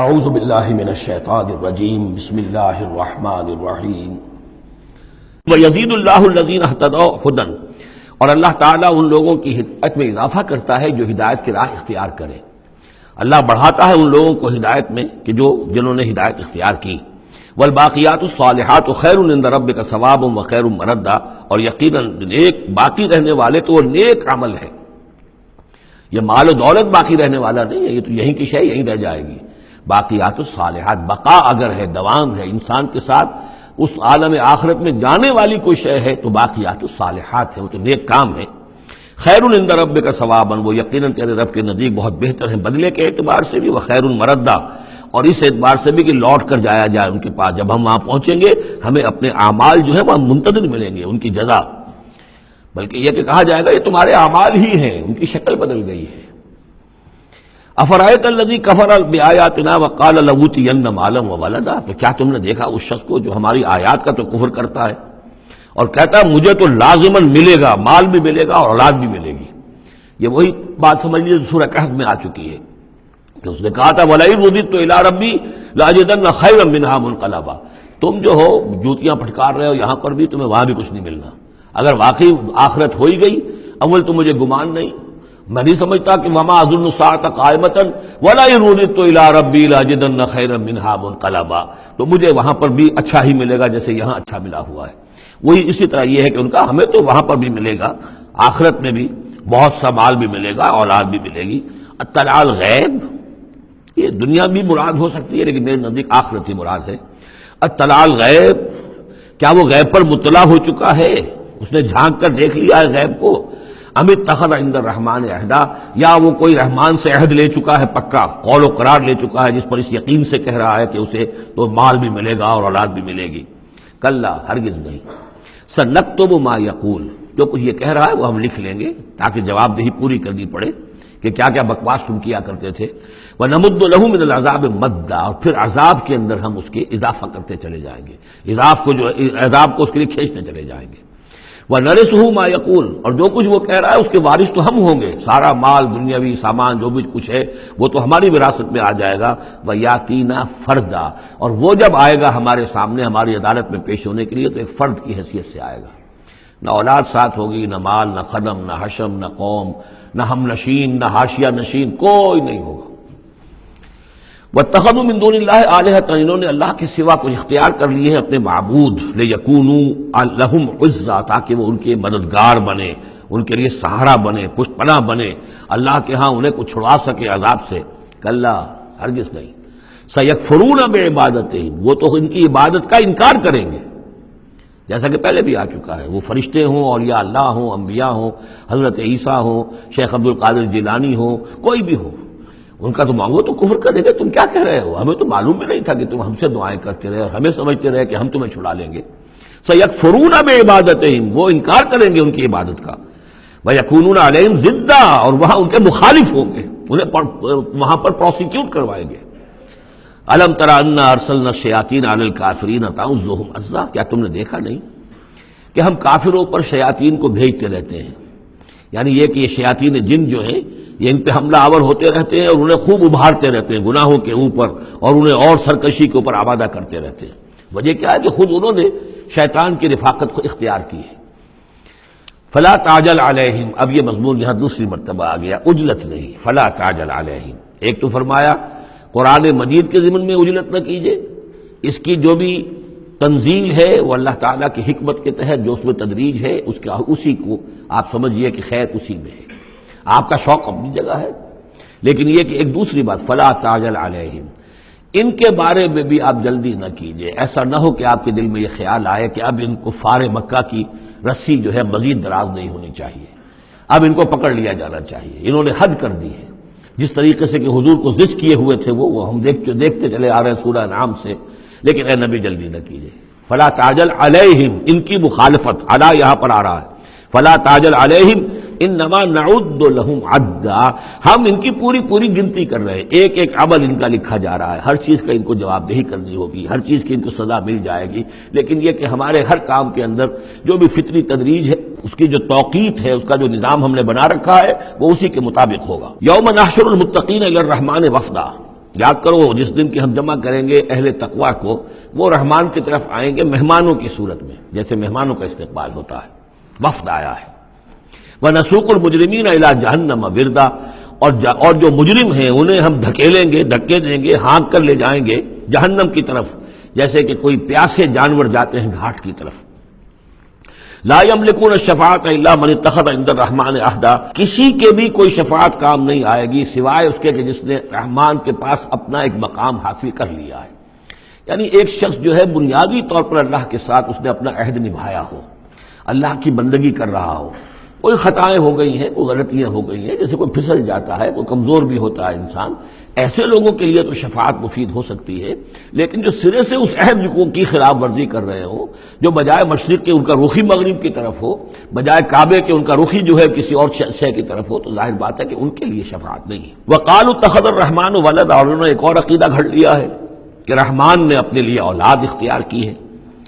اعوذ باللہ من الشیطان الرجیم بسم اللہ الرحمن الرحیم وَيَزِيدُ اللَّهُ الَّذِينَ اهْتَدَوْا هُدًى، اور اللہ تعالیٰ ان لوگوں کی ہدایت میں اضافہ کرتا ہے جو ہدایت کی راہ اختیار کرے۔ اللہ بڑھاتا ہے ان لوگوں کو ہدایت میں کہ جنہوں نے ہدایت اختیار کی۔ وَالْبَاقِيَاتُ الصَّالِحَاتُ خَيْرٌ عِندَ رَبِّكَ ثَوَابٌ وَخَيْرٌ مَرَدًّا، اور یقیناً نیک باقی رہنے والے تو وہ نیک عمل ہے۔ یہ مال و دولت باقی رہنے والا نہیں ہے، یہ تو یہیں کی شے یہیں رہ جائے گی۔ باقیات الصالحات، بقا اگر ہے، دوام ہے انسان کے ساتھ، اس عالم آخرت میں جانے والی کوئی شے ہے تو باقیات الصالحات ہے، وہ تو نیک کام ہے۔ خیر عند ربک ثوابا، وہ یقیناً تیرے رب کے نزدیک بہت بہتر ہیں بدلے کے اعتبار سے بھی، وخیر مردا، اور اس اعتبار سے بھی کہ لوٹ کر جایا جائے ان کے پاس۔ جب ہم وہاں پہنچیں گے ہمیں اپنے اعمال جو ہے وہاں منتظر ملیں گے، ان کی جزا، بلکہ یہ کہ کہا جائے گا یہ تمہارے اعمال ہی ہیں، ان کی شکل بدل گئی ہے۔ افرأیت الذی کفر بآیاتنا وقال لأوتین مالا وولدا، تو کیا تم نے دیکھا اس شخص کو جو ہماری آیات کا تو کفر کرتا ہے اور کہتا ہے مجھے تو لازماً ملے گا، مال بھی ملے گا اور اولاد بھی ملے گی۔ یہ وہی بات سمجھ لیجیے سورہ کہف میں آ چکی ہے کہ اس نے کہا تھا وَلَئِن رُدِدتُّ إِلَىٰ رَبِّي لَأَجِدَنَّ خَيْرًا مِنْهَا مُنْقَلَبًا، تم جو ہو جوتیاں پھٹکار رہے ہو یہاں پر بھی، تمہیں وہاں بھی کچھ نہیں ملنا۔ اگر واقعی آخرت ہو ہی گئی، اول تو مجھے گمان نہیں، میں نہیں سمجھتا کہ وما اظن الساعۃ قائمۃ ولئن رددت الی ربی لاجدن خیرا منها منقلبا، تو مجھے وہاں پر بھی اچھا ہی ملے گا جیسے یہاں اچھا ملا ہوا ہے۔ وہی اسی طرح یہ ہے کہ ان کا ہمیں تو وہاں پر بھی ملے گا، آخرت میں بھی بہت سا مال بھی ملے گا، اولاد بھی ملے گی۔ اطلاع الغیب، یہ دنیا بھی مراد ہو سکتی ہے لیکن میرے نزدیک آخرت ہی مراد ہے۔ اطلاع الغیب، کیا وہ غیب پر مطلع ہو چکا ہے، اس نے جھانک کر دیکھ لیا ہے غیب کو؟ ام اتخذ عند الرحمن عہدا، یا وہ کوئی رحمان سے عہد لے چکا ہے، پکا قول و قرار لے چکا ہے جس پر اس یقین سے کہہ رہا ہے کہ اسے تو مال بھی ملے گا اور اولاد بھی ملے گی۔ کلا، ہرگز نہیں۔ سنکتب ما یقول، جو کچھ یہ کہہ رہا ہے وہ ہم لکھ لیں گے تاکہ جواب دہی پوری کرنی پڑے کہ کیا کیا بکواس تم کیا کرتے تھے۔ وَنَمُدُّ لَهُ مِنَ الْعَذَابِ مَدًّا، اور پھر عذاب کے اندر ہم اس کے اضافہ کرتے چلے جائیں گے، عذاب کو اس کے لیے کھینچتے چلے جائیں گے۔ وَنَرِثُهُ مَا يَقُولُ، اور جو کچھ وہ کہہ رہا ہے اس کے وارث تو ہم ہوں گے، سارا مال دنیاوی سامان جو بھی کچھ ہے وہ تو ہماری وراثت میں آ جائے گا۔ وَيَأْتِينَا فَرْدًا، اور وہ جب آئے گا ہمارے سامنے ہماری عدالت میں پیش ہونے کے لیے تو ایک فرد کی حیثیت سے آئے گا، نہ اولاد ساتھ ہوگی، نہ مال، نہ خدم، نہ حشم، نہ قوم، نہ ہم نشین، نہ حاشیہ نشین، کوئی نہیں ہوگا۔ وَاتَّخَذُوا مِن دُونِ اللَّهِ آلِهَةً، انہوں نے اللہ کے سوا کچھ اختیار کر لیے ہیں اپنے معبود، لِيَكُونُوا لَهُمْ عِزًّا، تاکہ وہ ان کے مددگار بنے، ان کے لیے سہارا بنے، پشت پناہ بنے، اللہ کے ہاں انہیں کچھ چھڑا سکے عذاب سے۔ کلا، ہرگز نہیں۔ سَيَكْفُرُونَ بِعِبَادَتِهِمْ، وہ تو ان کی عبادت کا انکار کریں گے، جیسا کہ پہلے بھی آ چکا ہے، وہ فرشتے ہوں، اولیاء اللہ ہوں، انبیاء ہوں، حضرت عیسیٰ ہوں، شیخ عبد القادر جیلانی ہوں، کوئی بھی ہو، ان کا تو مانگو تو کفر کرے گا، تم کیا کہہ رہے ہو، ہمیں تو معلوم بھی نہیں تھا کہ تم ہم سے دعائیں کرتے رہے اور ہمیں سمجھتے رہے کہ ہم تمہیں چھڑا لیں گے۔ سَيَكْفُرُونَ بِعِبَادَتِهِمْ، وہ انکار کریں گے ان کی عبادت کا۔ وَيَكُونُونَ عَلَيْهِمْ ضِدًّا، اور وہاں ان کے مخالف ہوں گے، انہیں وہاں پر پروسیکیوٹ کروائیں گے۔ أَلَمْ تَرَ أَنَّا أَرْسَلْنَا الشَّيَاطِينَ عَلَى الْكَافِرِينَ تَعُزُّهُمْ عَزًّا، کیا تم نے دیکھا نہیں کہ ہم کافروں پر شیاطین کو بھیجتے رہتے ہیں، یعنی یہ کہ یہ شیاطین جن جو ہیں یہ ان پہ حملہ آور ہوتے رہتے ہیں اور انہیں خوب ابھارتے رہتے ہیں گناہوں کے اوپر، اور انہیں اور سرکشی کے اوپر آمادہ کرتے رہتے ہیں۔ وجہ کیا ہے کہ خود انہوں نے شیطان کی رفاقت کو اختیار کی ہے۔ فلا تعجل علیہم، اب یہ مضمون یہاں دوسری مرتبہ آ گیا، عجلت نہیں، فلا تعجل علیہم۔ ایک تو فرمایا قرآن مجید کے ضمن میں عجلت نہ کیجیے، اس کی جو بھی تنزیل ہے وہ اللہ تعالیٰ کی حکمت کے تحت جو اس میں تدریج ہے اسی کو آپ سمجھیے کہ خیر اسی میں ہے، آپ کا شوق اپنی جگہ ہے، لیکن یہ کہ ایک دوسری بات فلا تعجل علیہم، ان کے بارے میں بھی آپ جلدی نہ کیجیے، ایسا نہ ہو کہ آپ کے دل میں یہ خیال آئے کہ اب ان کفار مکہ کی رسی جو ہے مزید دراز نہیں ہونی چاہیے، اب ان کو پکڑ لیا جانا چاہیے، انہوں نے حد کر دی ہے، جس طریقے سے کہ حضور کو ضد کیے ہوئے تھے وہ ہم دیکھتے چلے آ رہے ہیں سورہ انعام سے، لیکن اے نبی جلدی نہ کیجیے۔ فلا تعجل علیہم، ان کی مخالفت، علی یہاں پر آ رہا ہے، فلا تعجل علیہم انما نعد لہم عدا، ہم ان کی پوری گنتی کر رہے ہیں، ایک ایک عمل ان کا لکھا جا رہا ہے، ہر چیز کا ان کو جواب دہی کرنی ہوگی، ہر چیز کی ان کو سزا مل جائے گی، لیکن یہ کہ ہمارے ہر کام کے اندر جو بھی فطری تدریج ہے، اس کی جو توقیت ہے، اس کا جو نظام ہم نے بنا رکھا ہے وہ اسی کے مطابق ہوگا۔ یوم نحشر المتقین الی الرحمن وفدا، یاد کرو جس دن کی ہم جمع کریں گے اہل تقویٰ کو، وہ رحمان کی طرف آئیں گے مہمانوں کی صورت میں، جیسے مہمانوں کا استقبال ہوتا ہے، وفد آیا ہے۔ وَنَسُوقُ الْمُجْرِمِينَ إِلَىٰ جَهَنَّمَ وِرْدًا، اور جو مجرم ہیں انہیں ہم دھکیلیں گے، دھکے دیں گے، ہانک کر لے جائیں گے جہنم کی طرف، جیسے کہ کوئی پیاسے جانور جاتے ہیں گھاٹ کی طرف۔ لا يملكون الشفاعة الا من اتخذ عند الرحمن عہدا، کسی کے بھی کوئی شفاعت کام نہیں آئے گی سوائے اس کے کہ جس نے رحمان کے پاس اپنا ایک مقام حاصل کر لیا ہے۔ یعنی ایک شخص جو ہے بنیادی طور پر اللہ کے ساتھ اس نے اپنا عہد نبھایا ہو، اللہ کی بندگی کر رہا ہو، کوئی خطائیں ہو گئی ہیں، کوئی غلطیاں ہو گئی ہیں، جیسے کوئی پھسل جاتا ہے، کوئی کمزور بھی ہوتا ہے انسان، ایسے لوگوں کے لیے تو شفاعت مفید ہو سکتی ہے۔ لیکن جو سرے سے اس عہد کی خلاف ورزی کر رہے ہو، جو بجائے مشرق کے ان کا رخی مغرب کی طرف ہو، بجائے کعبے کے ان کا رخی جو ہے کسی اور شے کی طرف ہو، تو ظاہر بات ہے کہ ان کے لیے شفاعت نہیں ہے۔ وقالوا اتخذ الرحمن ولدا، اور انہوں نے ایک اور عقیدہ گھڑ لیا ہے کہ رحمان نے اپنے لیے اولاد اختیار کی ہے۔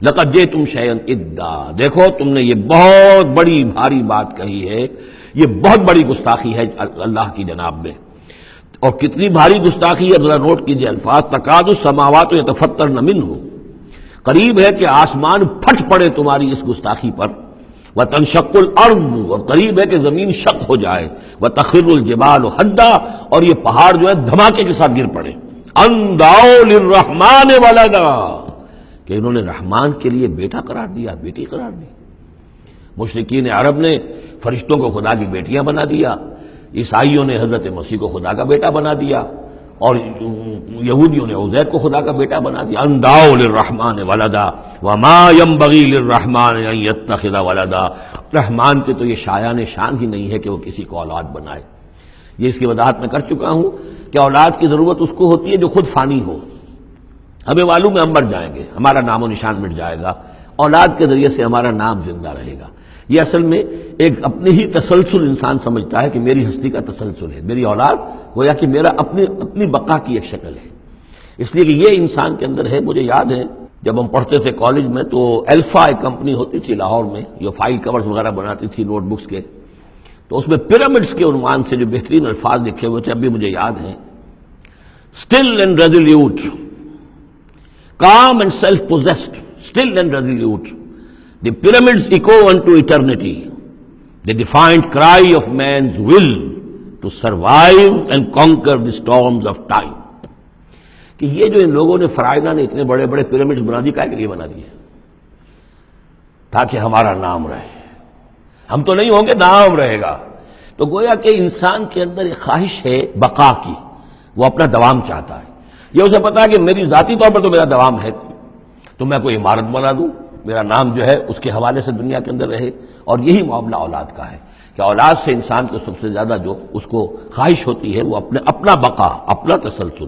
لقد جئتم شیئا ادا، دیکھو تم نے یہ بہت بڑی بھاری بات کہی ہے، یہ بہت بڑی گستاخی ہے اللہ کی جناب میں۔ اور کتنی بھاری گستاخی ہے ذرا نوٹ کیجئے الفاظ، تکاد السماوات یتفطرن منہ، قریب ہے کہ آسمان پھٹ پڑے تمہاری اس گستاخی پر، وتنشق الارض، اور قریب ہے کہ زمین شق ہو جائے، وتخر الجبال حدا، اور یہ پہاڑ جو ہے دھماکے کے ساتھ گر پڑے، ان دعوا للرحمن ولدا، کہ انہوں نے رحمان کے لیے بیٹا قرار دیا، بیٹی قرار دی۔ مشرکین عرب نے فرشتوں کو خدا کی بیٹیاں بنا دیا، عیسائیوں نے حضرت مسیح کو خدا کا بیٹا بنا دیا، اور یہودیوں نے عزیر کو خدا کا بیٹا بنا دیا۔ ان دعوا للرحمن ولدا وما ينبغي للرحمن ان يتخذ ولدا، رحمان کے تو یہ شایان شان ہی نہیں ہے کہ وہ کسی کو اولاد بنائے۔ یہ اس کی وضاحت میں کر چکا ہوں کہ اولاد کی ضرورت اس کو ہوتی ہے جو خود فانی ہو۔ ہمیں معلوم ہے ہم مر جائیں گے، ہمارا نام و نشان مٹ جائے گا، اولاد کے ذریعے سے ہمارا نام زندہ رہے گا۔ یہ اصل میں ایک اپنے ہی تسلسل انسان سمجھتا ہے کہ میری ہستی کا تسلسل ہے، میری اولاد گویا کہ میرا اپنی بقا کی ایک شکل ہے۔ اس لیے کہ یہ انسان کے اندر ہے۔ مجھے یاد ہے جب ہم پڑھتے تھے کالج میں تو الفا ایک کمپنی ہوتی تھی لاہور میں، جو فائل کورز وغیرہ بناتی تھی نوٹ بکس کے، تو اس میں پیرامڈس کے عنوان سے جو بہترین الفاظ لکھے ہوئے تھے اب بھی مجھے یاد ہیں، still and resolute, calm and self-possessed, still and resolute. The pyramids echo unto eternity, the defiant cry of man's will to survive and conquer the storms of time. کہ یہ جو ان لوگوں نے فرائضہ نے اتنے بڑے بڑے پیرامڈز بنا دی، کیا کے لیے بنا دیے؟ تاکہ ہمارا نام رہے، ہم تو نہیں ہوں گے، نام رہے گا۔ تو گویا کہ انسان کے اندر ایک خواہش ہے بقا کی، وہ اپنا دوام چاہتا ہے۔ یہ اسے پتا ہے کہ میری ذاتی طور پر تو میرا دوام ہے، تو میں کوئی عمارت بنا دوں، میرا نام جو ہے اس کے حوالے سے دنیا کے اندر رہے۔ اور یہی معاملہ اولاد کا ہے کہ اولاد سے انسان کو سب سے زیادہ جو اس کو خواہش ہوتی ہے وہ اپنا بقا، اپنا تسلسل۔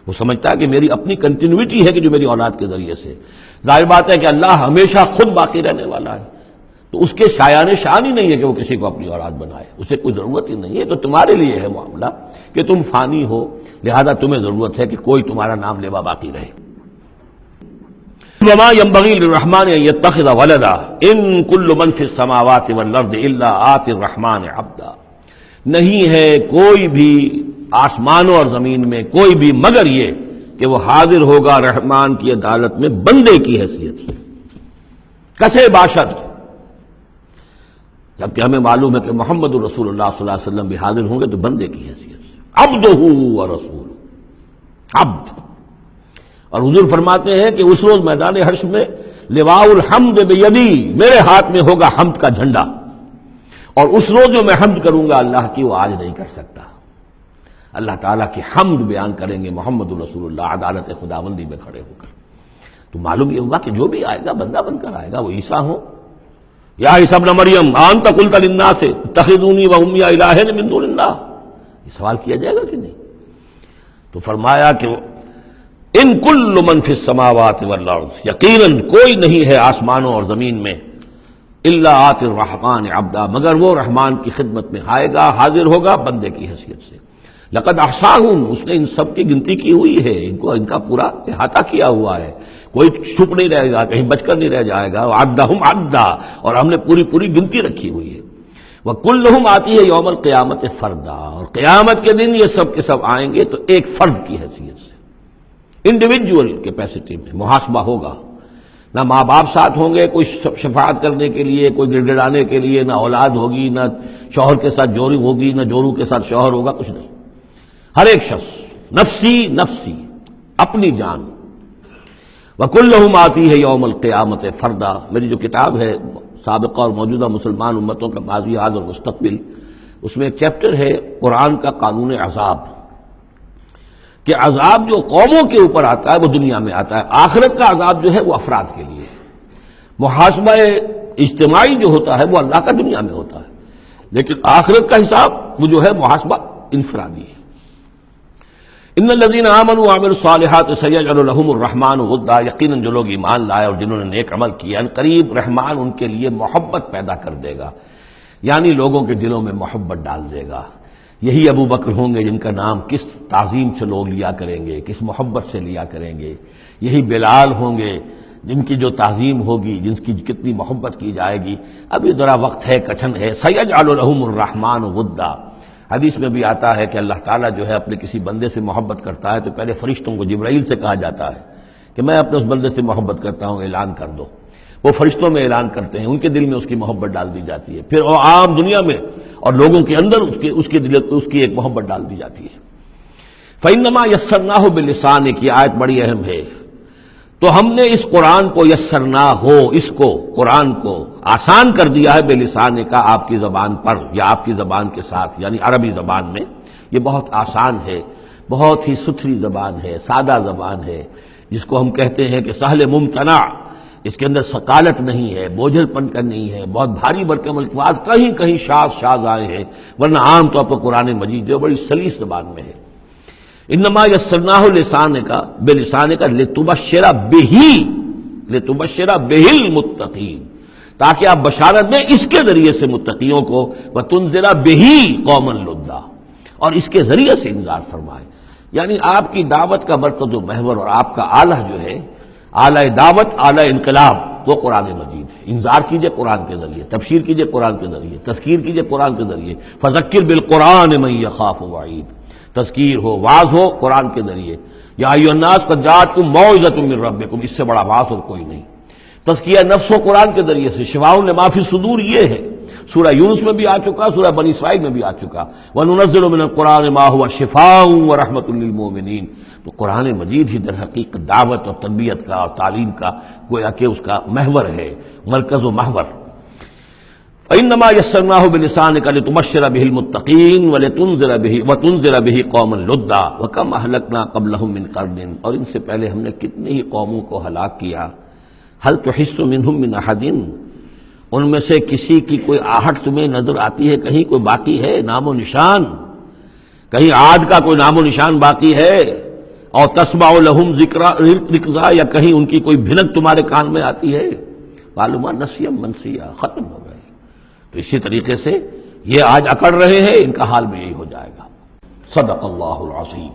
وہ سمجھتا ہے کہ میری اپنی کنٹینیوٹی ہے کہ جو میری اولاد کے ذریعے سے۔ ظاہر بات ہے کہ اللہ ہمیشہ خود باقی رہنے والا ہے، تو اس کے شایان شان ہی نہیں ہے کہ وہ کسی کو اپنی اولاد بنائے، اسے کوئی ضرورت ہی نہیں ہے۔ تو تمہارے لیے ہے معاملہ کہ تم فانی ہو، لہذا تمہیں ضرورت ہے کہ کوئی تمہارا نام لیوا باقی رہے۔ وما ينبغي للرحمن ان يتخذ ولدا ان كل من في السماوات والارض الا آتي الرحمن عبدا، نہیں ہے کوئی بھی آسمانوں اور زمین میں کوئی بھی مگر یہ کہ وہ حاضر ہوگا رحمان کی عدالت میں بندے کی حیثیت سے، کسے باشد، جبکہ ہمیں معلوم ہے کہ محمد رسول اللہ صلی اللہ علیہ وسلم بھی حاضر ہوں گے تو بندے کی حیثیت سے، عبدہ ورسول، عبد۔ اور حضور فرماتے ہیں کہ اس روز میدان حشر میں لواء الحمد بیدی، میرے ہاتھ میں ہوگا حمد کا جھنڈا، اور اس روز جو میں حمد کروں گا اللہ کی وہ آج نہیں کر سکتا۔ اللہ تعالیٰ کی حمد بیان کریں گے محمد رسول اللہ عدالت خداوندی میں کھڑے ہو کر۔ تو معلوم یہ ہوگا کہ جو بھی آئے گا بندہ بن کر آئے گا، وہ عیسیٰ ہو یا عیسیٰ ابن مریم انت قلت للناس اتخذونی وامي الہین من دون اللہ، یہ سوال کیا جائے گا کہ نہیں؟ تو فرمایا کہ ان کل من فی السماوات والارض، یقیناً کوئی نہیں ہے آسمانوں اور زمین میں، الا آتی الرحمن عبدا، مگر وہ رحمان کی خدمت میں آئے گا، حاضر ہوگا بندے کی حیثیت سے۔ لقد احصاہم، اس نے ان سب کی گنتی کی ہوئی ہے، ان کا پورا احاطہ کیا ہوا ہے، کوئی چھپ نہیں رہے گا، کہیں بچ کر نہیں رہ جائے گا۔ وعدہم عدا، اور ہم نے پوری گنتی رکھی ہوئی ہے۔ وکلہم آتی ہے یوم القیامت فردا، اور قیامت کے دن یہ سب کے سب آئیں گے تو ایک فرد کی حیثیت سے۔ انڈیویجول کیپیسٹی میں محاسبہ ہوگا، نہ ماں باپ ساتھ ہوں گے کوئی شفاعت کرنے کے لیے، کوئی گڑگڑانے کے لیے، نہ اولاد ہوگی، نہ شوہر کے ساتھ جوری ہوگی، نہ جورو کے ساتھ شوہر ہوگا، کچھ نہیں. ہر ایک شخص نفسی نفسی، اپنی جان. وَكُلُّهُمْ آتِيهِ يَوْمَ الْقِيَامَةِ فَرْدًا. میری جو کتاب ہے سابقہ اور موجودہ مسلمان امتوں کا ماضی، حال اور مستقبل، اس میں ایک چیپٹر ہے قرآن کا قانون عذاب، کہ عذاب جو قوموں کے اوپر آتا ہے وہ دنیا میں آتا ہے، آخرت کا عذاب جو ہے وہ افراد کے لیے. محاسبہ اجتماعی جو ہوتا ہے وہ اللہ کا دنیا میں ہوتا ہے، لیکن آخرت کا حساب وہ جو ہے محاسبہ انفرادی ہے. ان الذین آمنوا وعملوا الصالحات سیجعل لهم الرحمن ودا. یقیناً جو لوگ ایمان لائے اور جنہوں نے نیک عمل کیا، ان قریب رحمان ان کے لیے محبت پیدا کر دے گا، یعنی لوگوں کے دلوں میں محبت ڈال دے گا. یہی ابو بکر ہوں گے جن کا نام کس تعظیم سے لوگ لیا کریں گے، کس محبت سے لیا کریں گے. یہی بلال ہوں گے جن کی جو تعظیم ہوگی، جن کی کتنی محبت کی جائے گی. ابھی ذرا وقت ہے، کٹھن ہے. سیجعل لهم الرحمن ودا. حدیث میں بھی آتا ہے کہ اللہ تعالیٰ جو ہے اپنے کسی بندے سے محبت کرتا ہے تو پہلے فرشتوں کو، جبرائیل سے کہا جاتا ہے کہ میں اپنے اس بندے سے محبت کرتا ہوں، اعلان کر دو. وہ فرشتوں میں اعلان کرتے ہیں، ان کے دل میں اس کی محبت ڈال دی جاتی ہے. پھر وہ عام دنیا میں اور لوگوں کے اندر اس کی ایک محبت ڈال دی جاتی ہے. فَإِنَّمَا يَسَّرْنَاهُ بِاللِّسَانِ کی آیت بڑی اہم ہے. تو ہم نے اس قرآن کو یسرنا ہو، اس کو قرآن کو آسان کر دیا ہے بلسان کا، آپ کی زبان پر یا آپ کی زبان کے ساتھ، یعنی عربی زبان میں. یہ بہت آسان ہے، بہت ہی ستھری زبان ہے، سادہ زبان ہے، جس کو ہم کہتے ہیں کہ سہل ممتنع. اس کے اندر ثقالت نہیں ہے، بوجھل پن کا نہیں ہے، بہت بھاری بھرکم الفاظ کہیں کہیں شاذ آئے ہیں، ورنہ عام طور پر قرآن مجید جو بڑی سلیس زبان میں ہے. انما یسرناہ لسانک بلسانک لتبشر بہ المتقین، تاکہ آپ بشارت دیں اس کے ذریعے سے متقیوں کو، وتنذر بہ قوما لدا، اور اس کے ذریعے سے انذار فرمائے. یعنی آپ کی دعوت کا مرکز و محور اور آپ کا آلہ جو ہے، آلہ دعوت، آلہ انقلاب، وہ قرآن مجید ہے. انذار کیجئے قرآن کے ذریعے، تبشیر کیجئے قرآن کے ذریعے، تذکیر کیجئے قرآن کے ذریعے. فذکر بالقرآن من یخاف وعید، تذکیر ہو، واعظ ہو قرآن کے ذریعے. یا ایھا الناس قد جاءتکم موعظۃ من ربکم، اس سے بڑا واعظ اور کوئی نہیں. تزکیہ نفس و قرآن کے ذریعے سے. شفاء لما فی الصدور یہ ہے، سورہ یونس میں بھی آ چکا، سورہ بنی اسرائیل میں بھی آ چکا. وَنُنَزِّلُ مِنَ القرآن مَا هُوَ شِفَاءٌ وَرَحْمَةٌ لِّلْمُؤْمِنِينَ. تو قرآن مجید ہی در حقیقت دعوت اور تربیت کا اور تعلیم کا گویا کہ اس کا محور ہے، مرکز و محور. فَإِنَّمَا يَسَّرْنَاهُ بِلِسَانِكَ لِتُبَشِّرَ بِهِ الْمُتَّقِينَ وَتُنذِرَ بِهِ قَوْمًا لُدًّا وَكَمْ أَهْلَكْنَا قَبْلَهُم مِّن قَرْنٍ. اور ان سے پہلے ہم نے کتنی ہی قوموں کو ہلاک کیا. هَلْ تُحِسُّ مِنْهُم مِّنْ أَحَدٍ، ان میں سے کسی کی کوئی آہٹ تمہیں نظر آتی ہے؟ کہیں کوئی باقی ہے نام و نشان؟ کہیں عاد کا کوئی نام و نشان باقی ہے؟ اور تسمع لهم رکزا، یا کہیں ان کی کوئی بھنک تمہارے کان میں آتی ہے؟ معلومہ نسیا منسیا، ختم ہو گئے. تو اسی طریقے سے یہ آج اکڑ رہے ہیں، ان کا حال بھی یہی ہو جائے گا. صدق اللہ العظیم.